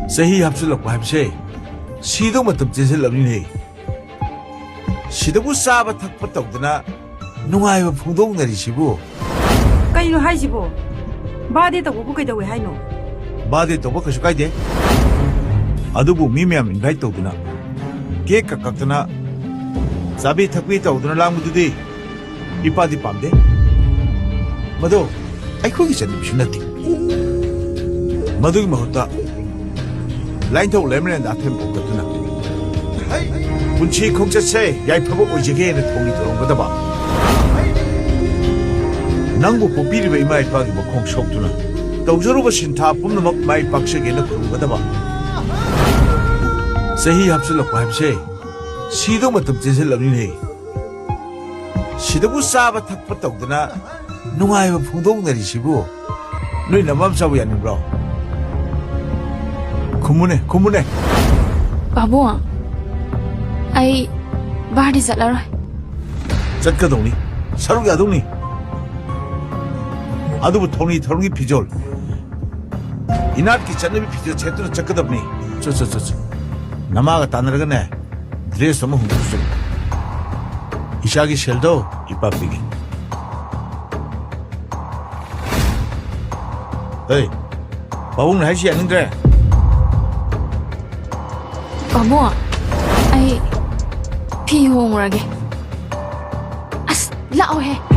Sahi hapsulak wahapse. Sido matam jinsil lamni. Sidabu saba thak patok dana. Nungai ba phungdong nari sibu. Kaino haisibo. Bade to bu kai dawe haino. Bade to ba kasu kai de. Adubu mi miyam invite to dana. Cake kakakdana. Sabi thakwi to dana langmududi. Ipadi pamde. Mado aikogi chanibishu nati. Madugi mahutta. Line to lemon and atem pokatuna. Punchi kongse yai pabo ojege na tongi to ngadaba. Nangbu popiri ba imai pagi ba kong shoktuna. Tawjaro ba sintha pumnamak mai paksege na ngadaba. Sahi hapsulak wahapse. Sido matam jinsil lamni ne. Sidabu saba thak patok dana. Nungai ba phungdong nari sibu. Noi namam sabu yanin bro. Kumune. Babu, I body zalar. Zatka doni, sarugi adoni. Adubu Tony pijol. Inat ki channe bi pijol chetu chakadabni. Cho. Namaga tanaragane. Dress sama hundusu. Ishagi sheldo ipapigi. Hey, babung na haisi anindre. Babu, I pee home rage. As lao he.